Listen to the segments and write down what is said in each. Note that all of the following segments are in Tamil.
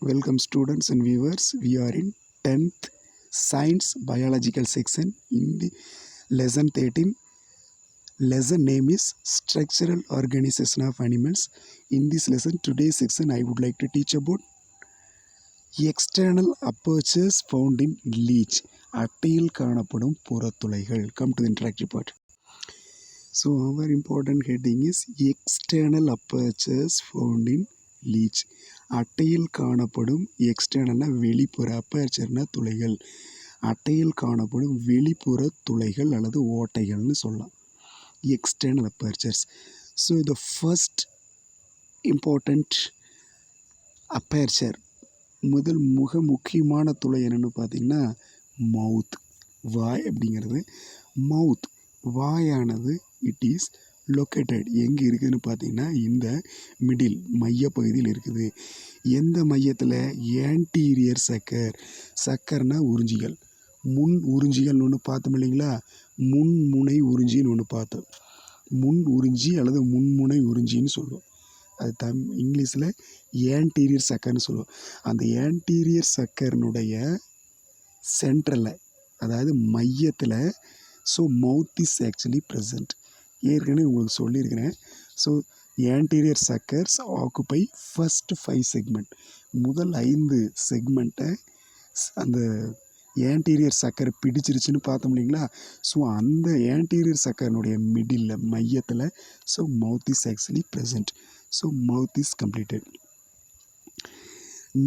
Welcome students and viewers. We are in 10th Science Biological section in the lesson 13. Lesson name is Structural Organization of Animals. In this lesson, today's section, I would like to teach about external apertures found in leech. அட்டையில் காணப்படும் புறத்துளைகள். Come to the interactive part. So our important heading is external apertures found in leech. அட்டையில் காணப்படும் எக்ஸ்டர்னல்னா வெளிப்புற, அப்பேர்ச்சர்னா துளைகள், அட்டையில் காணப்படும் வெளிப்புற துளைகள் அல்லது ஓட்டைகள்னு சொல்லலாம். External apertures. So the first important aperture, மிக முக்கியமான துளை என்னென்னு பார்த்தீங்கன்னா மவுத், வாய் அப்படிங்கிறது. மவுத், வாயானது இட் இஸ் லொக்கேட்டட் எங்கே இருக்குதுன்னு பார்த்தீங்கன்னா இந்த மிடில் மையப்பகுதியில் இருக்குது. எந்த மையத்தில்? ஆன்டீரியர் சக்கர். சக்கர்னா உறிஞ்சிகள், முன் உறிஞ்சிகள்னு ஒன்று பார்த்தோம் இல்லைங்களா, முன்முனை உறிஞ்சின்னு ஒன்று பார்த்தோம். முன் உறிஞ்சி அல்லது முன்முனை உறிஞ்சின்னு சொல்லுவோம். அது இங்கிலீஷில் ஆன்டீரியர் சக்கர்னு சொல்லுவோம். அந்த ஆன்டீரியர் சக்கர்னுடைய சென்ட்ரலில், அதாவது மையத்தில், so mouth is actually present. ஏற்கனவே உங்களுக்கு சொல்லியிருக்கிறேன். So anterior suckers occupy first 5 segment. முதல் 5 செக்மெண்ட்டை அந்த ஆன்டீரியர் சக்கரை பிடிச்சிருச்சுன்னு பார்த்தோம் இல்லைங்களா. ஸோ அந்த ஆன்டீரியர் சக்கரனுடைய மிடில் மையத்தில் so mouth is actually present. So mouth is completed.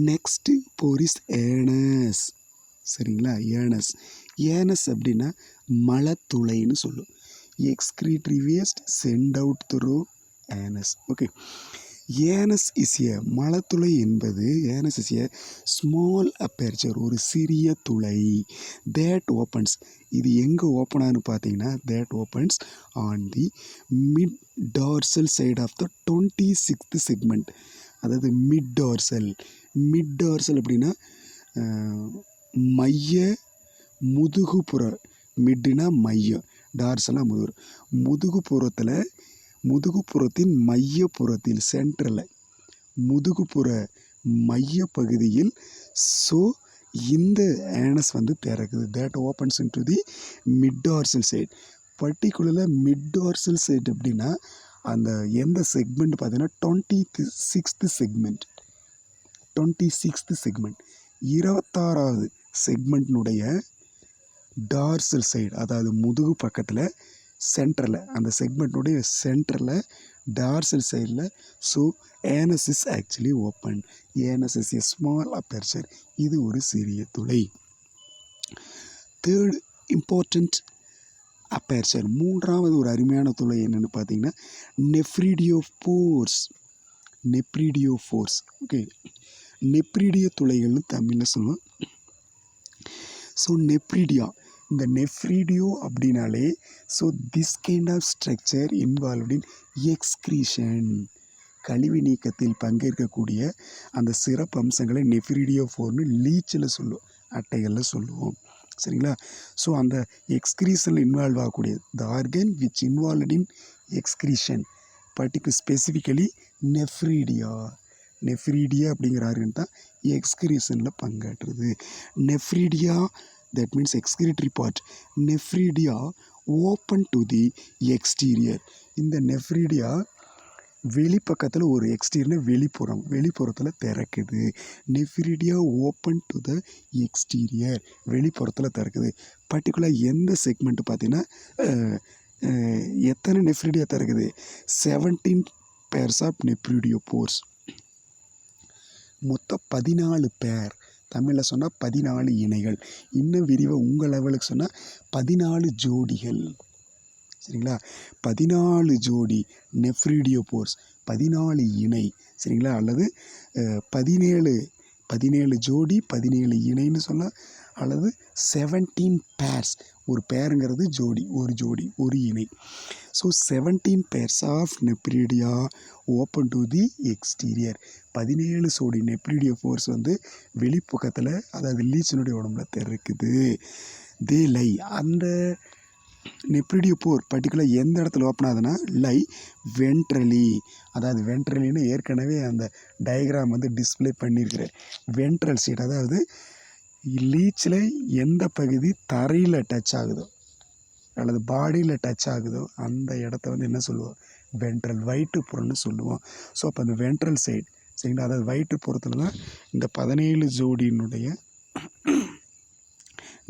Next pore is. சரிங்களா, ஏனஸ். ஏனஸ் அப்படின்னா மலத்துளைன்னு சொல்லும். excretory waste send out through anus. Okay, anus is a மலத்துளை என்பது anus is a small aperture, ஒரு சிறிய துளை. that opens, இது எங்கே ஓப்பன் ஆகுன்னு பார்த்தீங்கன்னா that opens on the mid dorsal side of the 26th segment. அதாவது மிட் டார்சல். மிட் டார்சல் அப்படின்னா மைய முதுகுப்புற. மிட்டுனா மையம், டார்சலாக முதுகுப்புறத்தில், முதுகுப்புறத்தின் மையப்புறத்தில், சென்டரில், முதுகுப்புற மைய பகுதியில். ஸோ இந்த ஆனஸ் வந்து திறக்குது. That opens into the mid dorsal side. பர்டிகுலராக மிட் டார்சல் சைட் அப்படின்னா அந்த எந்த செக்மெண்ட் பார்த்தீங்கன்னா 26th செக்மெண்ட். 26th செக்மெண்ட், 26வது செக்மெண்ட்னுடைய டார்சல் சைடு, அதாவது முதுகு பக்கத்தில் சென்டரில், அந்த செக்மெண்ட்டுடைய சென்டரில் டார்சல் சைடில். So anus is actually open. Anus is a small aperture. இது ஒரு சிறிய துளை. தேர்ட் இம்பார்ட்டண்ட் அப்பேர்ச்சர், மூன்றாவது ஒரு அருமையான துளை என்னென்னு பார்த்தீங்கன்னா நெஃப்ரிடியோஃபோர்ஸ். நெப்ரிடியோஃபோர்ஸ். ஓகே, நெப்ரிடிய துளைகள்னு தமிழில் சொல்லுவோம். ஸோ நெப்ரிடியா, இந்த நெஃப்ரிடியோ அப்படின்னாலே so this kind of structure involved in excretion, கழிவு நீக்கத்தில் பங்கேற்கக்கூடிய அந்த சிறப்பு அம்சங்களை நெஃப்ரிடியோஃபோர்னு லீச்சில் சொல்லுவோம், அட்டைகளில் சொல்லுவோம். சரிங்களா. ஸோ அந்த எக்ஸ்க்ரீஷனில் இன்வால்வ் ஆகக்கூடிய the organ which involved in excretion specifically nephridia. Nephridia அப்படிங்கிற ஆர்கன் தான் எக்ஸ்க்ரீஷனில் பங்காற்றுது. Nephridia, that means excretory part. Nephridia open to the exterior. இந்த நெஃப்ரிடியா வெளிப்பக்கத்தில் ஒரு எக்ஸ்டீரியர், வெளிப்புறத்தில் திறக்குது. Nephridia open to the exterior, வெளிப்புறத்தில் திறக்குது. பர்டிகுலர் எந்த செக்மெண்ட் பார்த்தீங்கன்னா எத்தனை நெஃப்ரிடியா திறக்குது? 17 pairs ஆஃப் நெஃப்ரிடியோபோர்ஸ். மொத்தம் 14 பேர். தமிழில் சொன்னால் 14 இணைகள். இன்னும் விரிவாக உங்கள் லெவலுக்கு சொன்னால் 14 ஜோடிகள். சரிங்களா, 14 ஜோடி நெஃப்ரிடியோபோர்ஸ், 14 இணை. சரிங்களா, அல்லது 17 ஜோடி 17 இணைன்னு சொல்லலாம், அல்லது 17 பேர்ஸ். ஒரு பேருங்கிறது ஜோடி, ஒரு ஜோடி, ஒரு இணை. So 17 pairs of nephridia open to the exterior. 17 ஜோடி நெப்ரிடியோஃபோர்ஸ் வந்து வெளிப்பக்கத்தில், அதாவது லீச்சினுடைய உடம்புல திறக்குது. தே லை, அந்த நெப்ரிடியோ போர் பர்டிகுலர் எந்த இடத்துல ஓப்பன் ஆகுதுன்னா லை வென்ட்ரலி. அதாவது வென்ட்ரலின்னு ஏற்கனவே அந்த டயக்ராம் வந்து டிஸ்பிளே பண்ணியிருக்கிறேன். வென்ட்ரல் சைட், அதாவது லீச்சில் எந்த பகுதி தரையில் டச் ஆகுதோ அல்லது பாடியில் டச் ஆகுதோ அந்த இடத்த வந்து என்ன சொல்லுவோம், வென்ட்ரல் வயிற்றுப்புறம்னு சொல்லுவோம். ஸோ அப்போ அந்த வென்ட்ரல் சைடு சரிங்களா, அதாவது வயிற்றுப்புறத்தில் தான் இந்த 17 ஜோடியினுடைய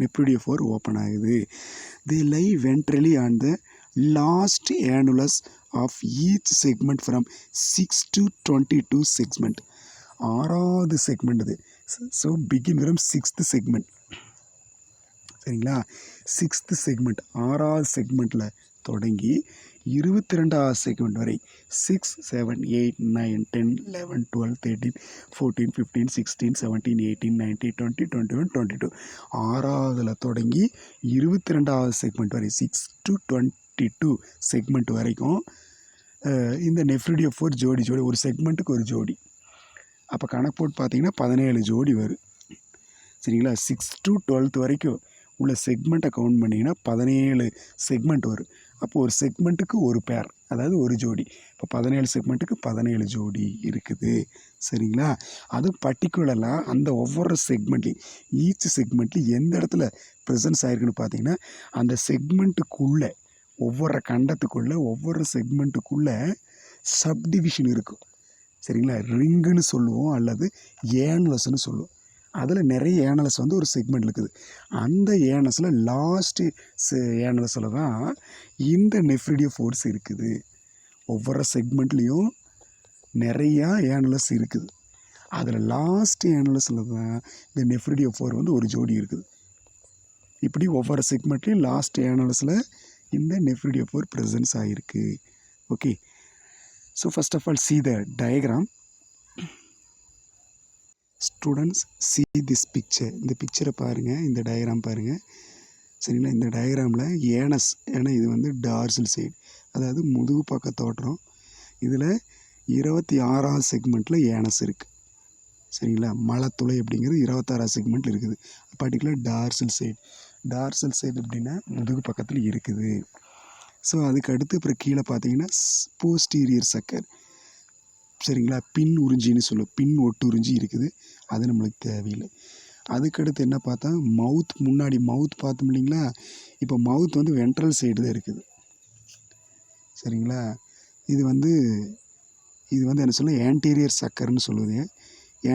நெப்ரிடியோ போர் ஓப்பன் ஆகுது. They lie ventrally on the last annulus of each segment from 6 to 22 segment. 6வது செக்மெண்ட் இது. So begin from 6th segment சரிங்களா. 6th செக்மெண்ட் 6வது செக்மெண்ட்டில் தொடங்கி 22வது செக்மெண்ட் வரை 6, 7, 8, 9, 10, 11, 12, 13, 14, 15, 16, 17, 18, 19, 20, 21, 22 6வதுல தொடங்கி 22வது செக்மெண்ட் வரை 6 to 22 செக்மெண்ட் வரைக்கும் இந்த நெஃப்ரிடியோ போர் ஜோடி ஒரு செக்மெண்ட்டுக்கு ஒரு ஜோடி. அப்போ கணக்கு போட்டு பார்த்தீங்கன்னா 17 ஜோடி வரும் சரிங்களா. 6 to 12 வரைக்கும் உள்ள செக்மெண்ட்டை கவுண்ட் பண்ணிங்கன்னா 17 செக்மெண்ட் வரும். அப்போது ஒரு செக்மெண்ட்டுக்கு ஒரு பேர், அதாவது ஒரு ஜோடி. இப்போ 17 செக்மெண்ட்டுக்கு 17 ஜோடி இருக்குது சரிங்களா. அது பர்டிகுலராக அந்த ஒவ்வொரு செக்மெண்ட்லையும் ஈச் செக்மெண்ட்லையும் எந்த இடத்துல ப்ரெசன்ஸ் ஆகிருக்குன்னு பார்த்தீங்கன்னா அந்த செக்மெண்ட்டுக்குள்ளே ஒவ்வொரு கண்டத்துக்குள்ளே ஒவ்வொரு செக்மெண்ட்டுக்குள்ளே சப்டிவிஷன் இருக்கும் சரிங்களா. ரிங்குன்னு சொல்லுவோம் அல்லது ஏனலஸ்ன்னு சொல்லுவோம். அதில் நிறைய ஏனலஸ் வந்து ஒரு செக்மெண்ட் இருக்குது. அந்த ஏனஸில் லாஸ்ட்டு ஏனலஸில் தான் இந்த நெஃப்ரிடியோ போர்ஸ் இருக்குது. ஒவ்வொரு செக்மெண்ட்லேயும் நிறையா ஏனலஸ் இருக்குது. அதில் லாஸ்ட் ஏனலஸில் தான் இந்த நெஃப்ரிடியோ போர் வந்து ஒரு ஜோடி இருக்குது. இப்படி ஒவ்வொரு செக்மெண்ட்லேயும் லாஸ்ட் ஏனலஸில் இந்த நெஃப்ரிடியோ போர் ப்ரெசன்ஸ் ஆகிருக்கு. Okay, so first of all see the diagram. Students see this picture. இந்த பிக்சரை பாருங்கள், இந்த டயக்ராம் பாருங்கள் சரிங்களா. இந்த டயக்ராமில் ஏனஸ், ஏன்னா இது வந்து டார்சல் சைடு, அதாவது முதுகு பக்க தோற்றம். இதில் 26வது செக்மெண்ட்டில் ஏனஸ் இருக்குது சரிங்களா. மலத்துளை அப்படிங்கிறது 26வது செக்மெண்ட்டில் இருக்குது. பர்டிகுலர் டார்சல் சைடு அப்படின்னா முதுகு பக்கத்தில் இருக்குது. ஸோ அதுக்கு அடுத்து அப்புறம் கீழே பார்த்தீங்கன்னா போஸ்டீரியர் சக்கர் சரிங்களா. பின் உறிஞ்சின்னு சொல்லுவோம், பின் ஒட்டு உறிஞ்சி இருக்குது. அது நம்மளுக்கு தேவையில்லை. அதுக்கடுத்து என்ன பார்த்தா மவுத், முன்னாடி மவுத் பார்த்தோம் இல்லைங்களா. இப்போ மவுத் வந்து வென்ட்ரல் சைடு தான் இருக்குது சரிங்களா. இது வந்து என்ன சொல்ல ஆன்டீரியர் சக்கர்னு சொல்லுவது.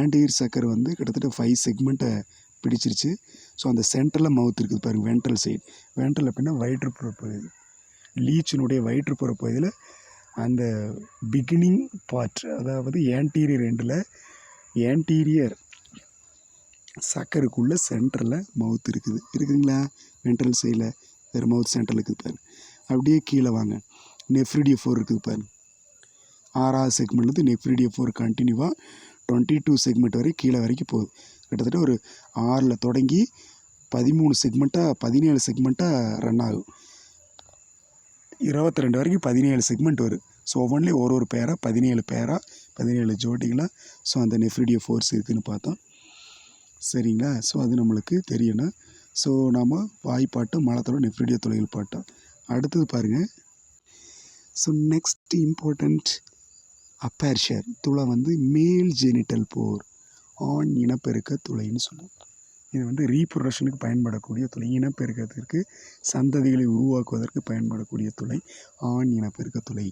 ஆன்டீரியர் சக்கர் வந்து கிட்டத்தட்ட 5 செக்மெண்ட்டை பிடிச்சிருச்சு. ஸோ அந்த சென்டரில் மவுத் இருக்குது பாருங்கள், வென்ட்ரல் சைடு. வென்ட்ரல் அப்படின்னா வயிற்றுப்புற பகுதி, லீச்சினுடைய வயிற்றுப்புற பகுதியில் அந்த பிகினிங் பார்ட், அதாவது ஆன்டீரியர் எண்டில் ஆன்டீரியர் சக்கருக்குள்ளே சென்டரில் மவுத் இருக்குதுங்களா. வென்ட்ரல் சைடில் வேறு மவுத் சென்டரில் இருக்குது பாருங்க. அப்படியே கீழே வாங்க, நெஃப்ரிடியோ போர் இருக்குது பாருங்க. 6வது செக்மெண்ட்லேருந்து நெஃப்ரிடியோ போர் கண்டினியூவாக 22 செக்மெண்ட் வரை கீழே வரைக்கும் போகுது. கிட்டத்தட்ட ஒரு 6ல் தொடங்கி 17 செக்மெண்ட்டாக ரன் ஆகும். 22 வரைக்கும் 17 செக்மெண்ட் வரும். ஸோ ஒவ்வொன்றிலையும் ஒரு பேராக 17 ஜோடிகளாக ஸோ அந்த நெஃப்ரிடியோ ஃபோர்ஸ் இருக்குதுன்னு பார்த்தோம் சரிங்களா. ஸோ அது நம்மளுக்கு தெரியணும். ஸோ நாம் வாய்ப்பாட்டம், மலத்தோட நெஃப்ரிடியோ துளைகள் பாட்டோம். அடுத்தது பாருங்கள். ஸோ நெக்ஸ்ட் இம்பார்ட்டண்ட் அப்பேர்ச்சர் துளை வந்து மேல் ஜெனிட்டல் போர், ஆண் இனப்பெருக்க துளைன்னு சொல்லுவோம். இது வந்து ரீப்ரொடக்ஷனுக்கு பயன்படக்கூடிய துளை, இனப்பெருக்கத்திற்கு சந்ததிகளை உருவாக்குவதற்கு பயன்படக்கூடிய துளை ஆண் இனப்பெருக்க துளை.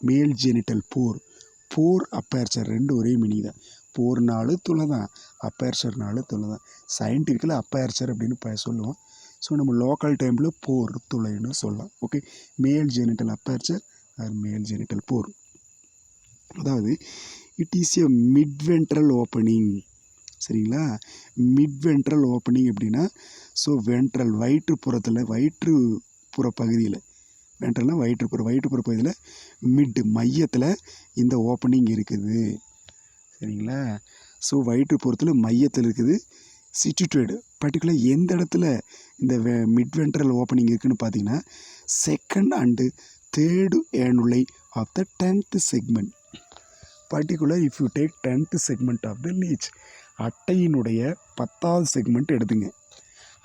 மேல் ஜெனிட்டல் போர் அப்பேர்ச்சர் ரெண்டு ஒரே மீனிங் தான். போர்னாலும் துளை தான், அப்பேர்ச்சர்னாலும் துளை தான். சயின்டிஃபிக்கலாக அப்பேர்ச்சர் அப்படின்னு சொல்லுவோம். ஸோ நம்ம லோக்கல் டைமில் போர் துளைன்னு சொல்லலாம். ஓகே, மேல் ஜெனிட்டல் அப்பேர்ச்சர் ஆர் மேல் ஜெனிட்டல் போர், அதாவது இட் இஸ் எ மிட்வென்ட்ரல் ஓப்பனிங் சரிங்களா. மிட்வென்ட்ரல் ஓப்பனிங் அப்படின்னா ஸோ வென்ட்ரல் வயிற்றுப்புற பகுதியில், வென்ட்ரல்னால் வயிற்றுப்புற பகுதியில் மிட் மையத்தில் இந்த ஓப்பனிங் இருக்குது சரிங்களா. ஸோ வயிற்றுப்புறத்தில் மையத்தில் இருக்குது. சிச்சுவேட்டட் பர்டிகுலர் எந்த இடத்துல இந்த மிட்வென்ட்ரல் ஓப்பனிங் இருக்குதுன்னு பார்த்தீங்கன்னா second and third annuli of the 10th segment. Particular if you take 10th segment of the leech, அட்டையினுடைய 10வது செக்மெண்ட் எடுத்துங்க.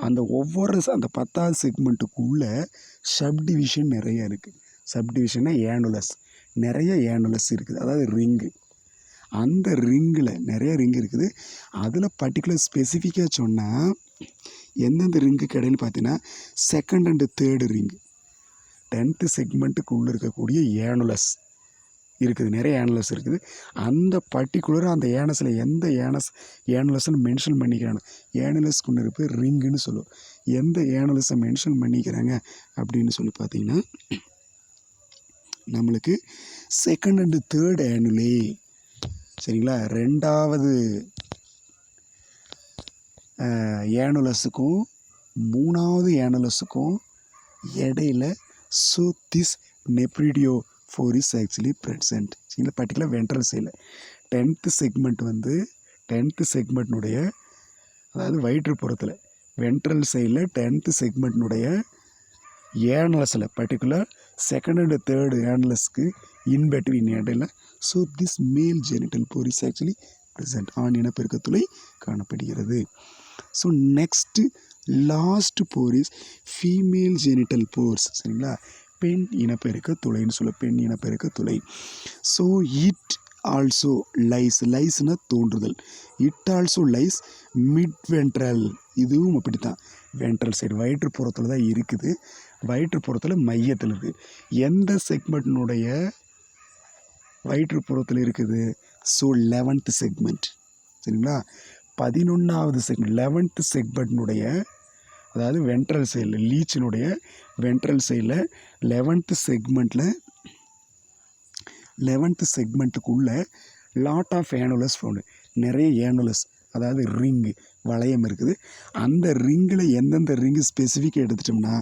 அந்த ஒவ்வொரு அந்த 10வது செக்மெண்ட்டுக்குள்ளே சப்டிவிஷன் நிறைய இருக்குது. சப்டிவிஷன்னா ஏனுலஸ், நிறைய ஏனுலஸ் இருக்குது, அதாவது ரிங்கு. அந்த ரிங்கில் நிறைய ரிங் இருக்குது. அதில் பர்டிகுலர் ஸ்பெசிஃபிக்காக சொன்னால் எந்தெந்த ரிங்குக்கு இடையில பார்த்தீங்கன்னா second and third ring 10th செக்மெண்ட்டுக்கு உள்ளே இருக்கக்கூடிய ஏனுலஸ் இருக்குது, நிறைய ஏனுலஸ் இருக்குது. அந்த பர்டிகுலராக அந்த ஏனஸில் எந்த ஏனுலஸ்ன்னு மென்ஷன் பண்ணிக்கிறாங்க, ஏனுலஸ்க்கு ஒன்று இருப்பு ரிங்குன்னு சொல்லுவோம். எந்த ஏனுலஸை மென்ஷன் பண்ணிக்கிறாங்க அப்படின்னு சொல்லி பார்த்தீங்கன்னா நம்மளுக்கு செகண்ட் அண்டு தேர்ட் ஏனுலே, சரிங்களா, 2வது ஏனுலஸுக்கும் 3வது ஏனுலஸுக்கும் இடையில so this nephridiopore is actually present. சரிங்களா, பர்டிகுலர் வென்ட்ரல் சைடில் 10th செக்மெண்ட் வந்து 10th செக்மெண்ட்னுடைய, அதாவது வயிற்றுப்புறத்தில் வென்ட்ரல் சைடில் 10th செக்மெண்ட்னுடைய ஏனலஸில் பர்டிகுலர் செகண்ட் அண்ட் தேர்டு ஏனலஸ்க்கு இன்பிட்வீன் இடையில so this male genital pore is actually present, ஆண் இனப்பெருக்கத்துளை காணப்படுகிறது. So next last pore is female genital pores. சரிங்களா, பெண் இனப்பெருக்க துளைன்னு சொல்ல, பெண் இனப்பெருக்க துளை. ஸோ இட் ஆல்சோ லைஸ்னா தோன்றுதல். It also lies mid ventral, இதுவும் அப்படித்தான் வென்ட்ரல் சைடு வயிற்றுப்புறத்தில் தான் இருக்குது, வயிற்றுப்புறத்தில் மையத்தில் இருக்குது. எந்த செக்மெண்ட்னுடைய வயிற்றுப்புறத்தில் இருக்குது? So 11th segment. சரிங்களா, 11வது செக்மெண்ட் 11th செக்மெண்ட்னுடைய, அதாவது வென்ட்ரல் சைடில் லீச்சினுடைய வென்ட்ரல் சைடில் 11th செக்மெண்ட்டில் 11th செக்மெண்ட்டுக்குள்ளே லாட் ஆஃப் ஏனுலஸ் ஃபவுண்டு, நிறைய ஏனுலஸ், அதாவது ரிங்கு வளையம் இருக்குது. அந்த ரிங்கில் எந்தெந்த ரிங்கு ஸ்பெசிஃபிக்காக எடுத்துட்டோம்னா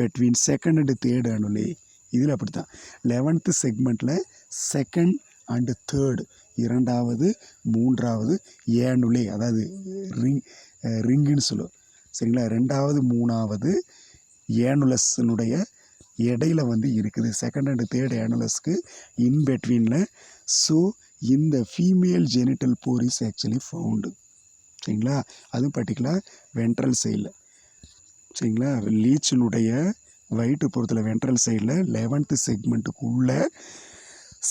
பெட்வீன் செகண்ட் அண்டு தேர்டு ஏனுலே, இதில் அப்படி தான் 11th செக்மெண்ட்டில் செகண்ட் அண்டு தேர்டு, 2வது 3வது ஏனுலே, அதாவது ரிங்குன்னு சொல்லுவோம். சரிங்களா, 2வது 3வது ஏனுலஸ்னுடைய இடையில வந்து இருக்குது, செகண்ட் அண்டு தேர்டு ஏனுலஸ்க்கு இன்பிட்வீனில். ஸோ இந்த female genital pore is actually found. சரிங்களா, அதுவும் பர்டிகுலர் வென்ட்ரல் சைடில். சரிங்களா, லீச்சினுடைய வயிற்றுப்புறத்தில் வென்ட்ரல் சைடில் 11th செக்மெண்ட்டுக்குள்ளே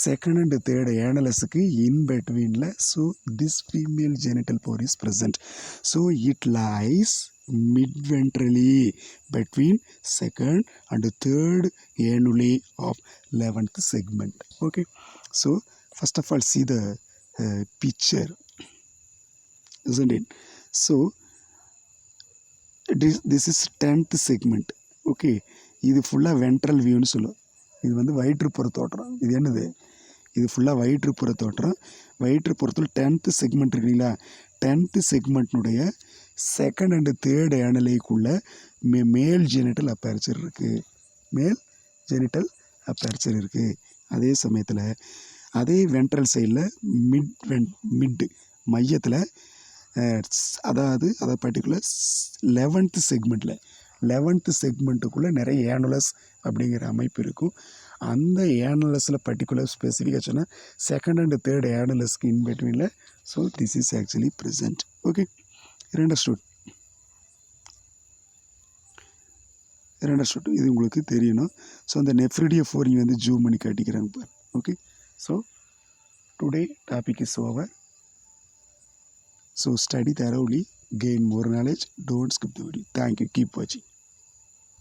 செகண்ட் அண்டு தேர்டு ஏனலஸுக்கு இன்பிட்வீனில். So this female genital pore is present. So it lies mid-ventrally between second and third annuli of 11th segment. Okay, so first of all see the picture, isn't it? So this is 10th segment. Okay, இது ஃபுல்லாக வென்ட்ரல் வியூன்னு சொல்லுவோம். இது வந்து வயிற்றுப்புற தோற்றம். இது என்னது? இது ஃபுல்லாக வயிற்றுப்புற தோற்றம். வயிற்றுப்புறத்தில் 10th செக்மெண்ட் இருக்குங்களா, 10th செக்மெண்ட்னுடைய செகண்ட் அண்டு தேர்டு ஏனலைக்குள்ளே மேல் ஜெனிட்டல் அப்பேர்ச்சர் இருக்குது, மேல் ஜெனிட்டல் அப்பேர்ச்சர் இருக்குது. அதே சமயத்தில் அதே வென்ட்ரல் சைடில் மிட் மையத்தில், அதாவது அதை பர்டிகுலர் 11th செக்மெண்ட்டில் 11th செக்மெண்ட்டுக்குள்ளே நிறைய ஏனுலஸ் அப்படிங்கிற அமைப்பு இருக்கும். அந்த ஏனுலஸில் பர்டிகுலர் ஸ்பெசிஃபிக்காக சொன்னால் செகண்ட் அண்டு தேர்டு ஏனுலஸ்க்கு இன்பிட்வீனில். So this is actually present. Okay, understood இது உங்களுக்கு தெரியணும். ஸோ அந்த நெஃப்ரிடியோஃபோர் வந்து ஜூம் பண்ணி காட்டிக்கிறாங்க பாரு. Okay, so today topic is over. So study thoroughly, gain more knowledge, don't skip the video. Thank you, keep watching.